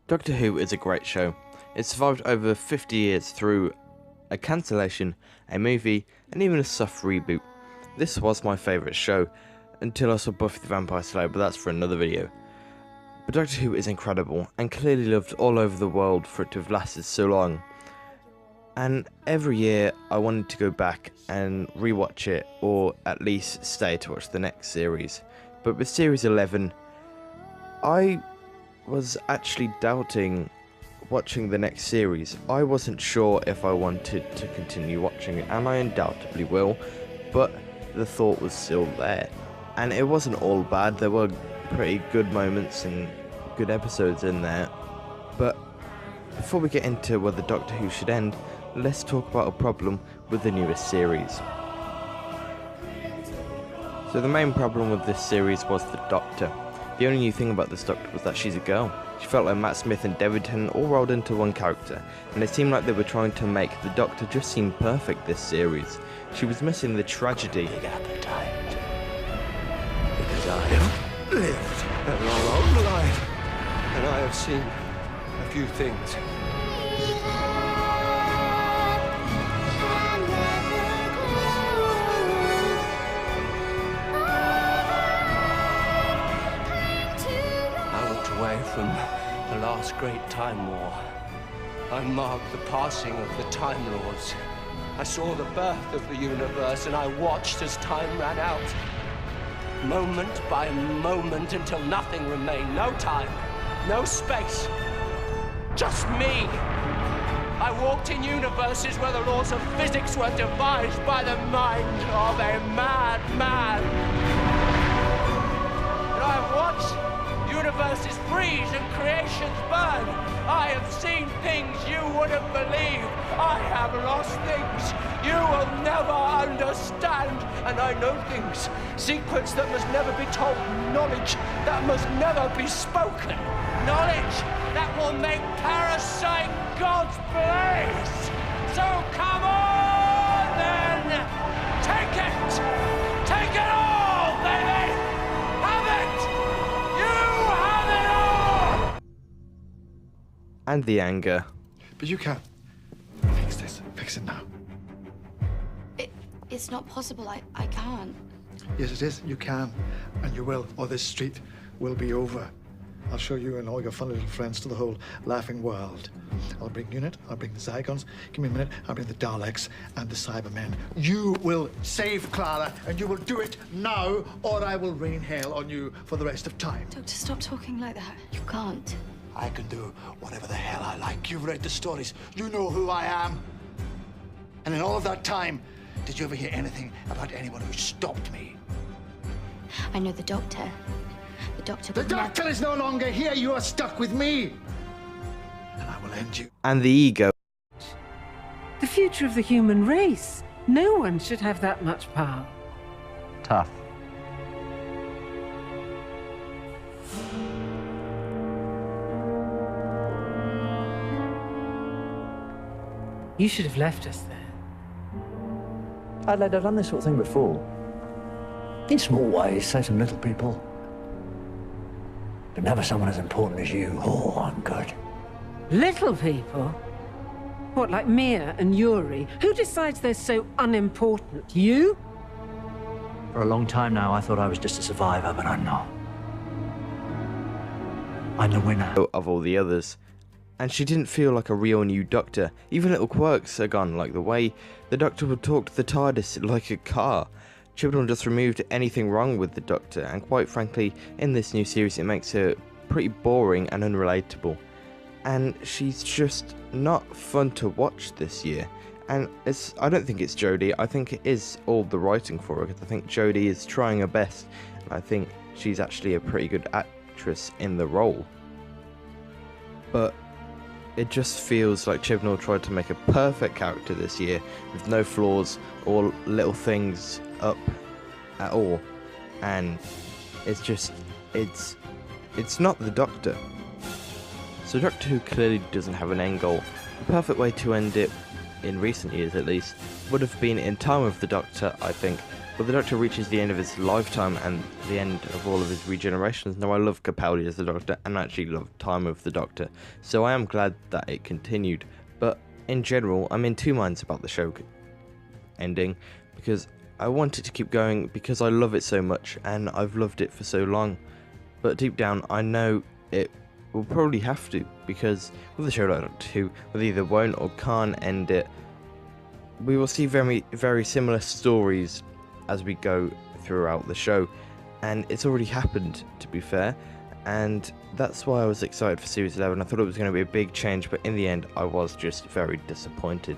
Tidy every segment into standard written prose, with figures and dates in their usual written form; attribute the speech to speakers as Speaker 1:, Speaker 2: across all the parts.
Speaker 1: Doctor Who is a great show. It survived over 50 years through a cancellation, a movie, and even a soft reboot. This was my favourite show, until I saw Buffy the Vampire Slayer, but that's for another video. But Doctor Who is incredible, and clearly loved all over the world for it to have lasted so long. And every year I wanted to go back and rewatch it, or at least stay to watch the next series. But with Series 11, I was actually doubting watching the next series. I wasn't sure if I wanted to continue watching it, and I undoubtedly will, but the thought was still there. And it wasn't all bad, there were pretty good moments and good episodes in there. But before we get into whether Doctor Who should end, let's talk about a problem with the newest series. So the main problem with this series was the Doctor. The only new thing about this Doctor was that she's a girl. She felt like Matt Smith and David Tennant all rolled into one character, and it seemed like they were trying to make the Doctor just seem perfect this series. She was missing the tragedy.
Speaker 2: Big appetite. Because I have lived a long life, and I have seen a few things. Away from the last great Time War, I marked the passing of the Time Lords. I saw the birth of the universe, and I watched as time ran out, moment by moment, until nothing remained. No time, no space, just me. I walked in universes where the laws of physics were devised by the mind of a madman. And I watched universes freeze and creations burn. I have seen things you wouldn't believe. I have lost things you will never understand. And I know things, secrets that must never be told, knowledge that must never be spoken, knowledge that will make Parasite God's place. So come on then, take it all, baby.
Speaker 1: And the anger.
Speaker 3: But you can't fix this. Fix it now.
Speaker 4: It's not possible. I can't.
Speaker 3: Yes, it is. You can. And you will, or this street will be over. I'll show you and all your fun little friends to the whole laughing world. I'll bring UNIT, I'll bring the Zygons, give me a minute, I'll bring the Daleks and the Cybermen. You will save Clara, and you will do it now, or I will rain hell on you for the rest of time.
Speaker 4: Doctor, stop talking like that. You can't.
Speaker 3: I can do whatever the hell I like. You've read the stories. You know who I am. And in all of that time, did you ever hear anything about anyone who stopped me?
Speaker 4: I know the Doctor. The Doctor
Speaker 3: The
Speaker 4: would
Speaker 3: Doctor is no longer here. You are stuck with me. And I will end you.
Speaker 1: And the ego.
Speaker 5: The future of the human race. No one should have that much power.
Speaker 6: Tough.
Speaker 5: You should have left us there.
Speaker 6: I've done this sort of thing before. In small ways, say some little people. But never someone as important as you. Oh, I'm good.
Speaker 5: Little people? What, like Mia and Yuri? Who decides they're so unimportant? You?
Speaker 6: For a long time now, I thought I was just a survivor, but I'm not. I'm the winner.
Speaker 1: Of all the others. And she didn't feel like a real new Doctor. Even little quirks are gone, like the way the Doctor would talk to the TARDIS like a car. Chibnall just removed anything wrong with the Doctor, and quite frankly, in this new series it makes her pretty boring and unrelatable. And she's just not fun to watch this year. And I don't think it's Jodie, I think it is all the writing for her, because I think Jodie is trying her best, and I think she's actually a pretty good actress in the role. But it just feels like Chibnall tried to make a perfect character this year, with no flaws or little things up at all, and it's just, it's not the Doctor. So Doctor Who clearly doesn't have an end goal. The perfect way to end it, in recent years at least, would have been in Time of the Doctor, I think, But the Doctor reaches the end of his lifetime and the end of all of his regenerations. Now, I love Capaldi as the Doctor and I actually love Time of the Doctor, so I am glad that it continued. But in general, I'm in two minds about the show ending, because I want it to keep going because I love it so much and I've loved it for so long. But deep down, I know it will probably have to, because with the show like Doctor Who, we either won't or can't end it. We will see very, very similar stories as we go throughout the show, and it's already happened, to be fair, and that's why I was excited for Series 11. I thought it was going to be a big change, but in the end I was just very disappointed.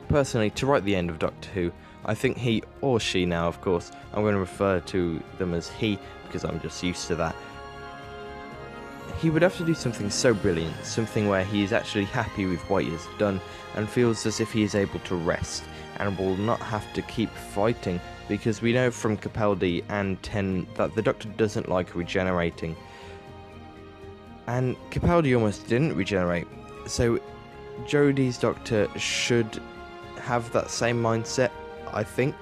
Speaker 1: Personally, to write the end of Doctor Who, I think he, or she now of course, I'm going to refer to them as he because I'm just used to that, he would have to do something so brilliant, something where he is actually happy with what he has done and feels as if he is able to rest and will not have to keep fighting, because we know from Capaldi and Tennant that the Doctor doesn't like regenerating. And Capaldi almost didn't regenerate, so Jodie's Doctor should have that same mindset, I think.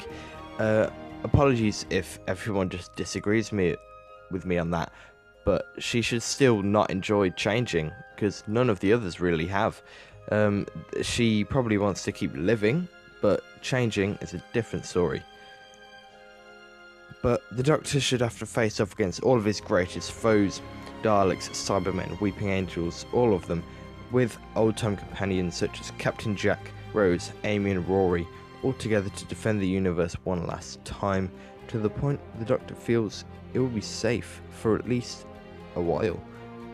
Speaker 1: Apologies if everyone just disagrees with me on that, but she should still not enjoy changing, because none of the others really have. She probably wants to keep living, but changing is a different story. But the Doctor should have to face off against all of his greatest foes, Daleks, Cybermen, Weeping Angels, all of them, with old-time companions such as Captain Jack, Rose, Amy and Rory, all together to defend the universe one last time, to the point the Doctor feels it will be safe for at least a while.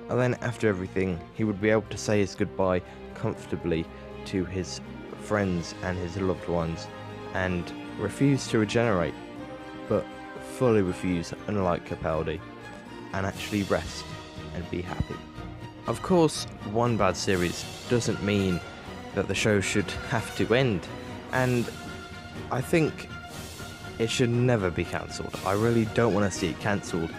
Speaker 1: And then after everything, he would be able to say his goodbye comfortably to his friends and his loved ones, and refuse to regenerate, but fully refuse, unlike Capaldi, and actually rest and be happy. Of course, one bad series doesn't mean that the show should have to end, and I think it should never be cancelled. I really don't want to see it cancelled,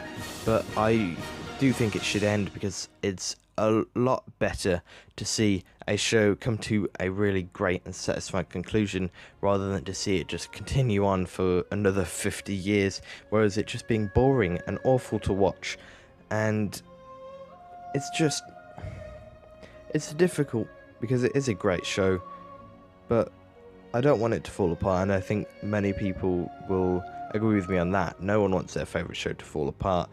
Speaker 1: but I do think it should end, because it's a lot better to see a show come to a really great and satisfying conclusion rather than to see it just continue on for another 50 years, whereas it just being boring and awful to watch. And it's difficult, because it is a great show, but I don't want it to fall apart, and I think many people will agree with me on that. No one wants their favourite show to fall apart,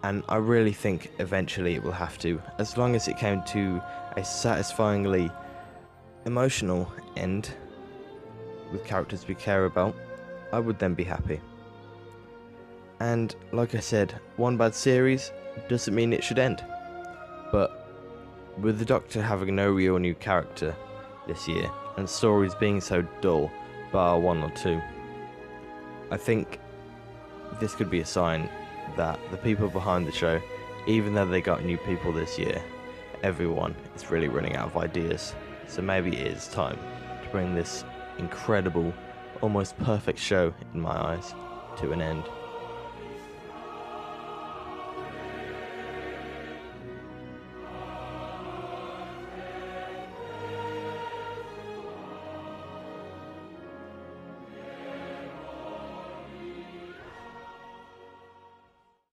Speaker 1: and I really think eventually it will have to. As long as it came to a satisfyingly emotional end with characters we care about, I would then be happy. And like I said, one bad series doesn't mean it should end, but with the Doctor having no real new character this year, and stories being so dull, bar one or two, I think this could be a sign that the people behind the show, even though they got new people this year, everyone is really running out of ideas. So maybe it is time to bring this incredible, almost perfect show, in my eyes, to an end.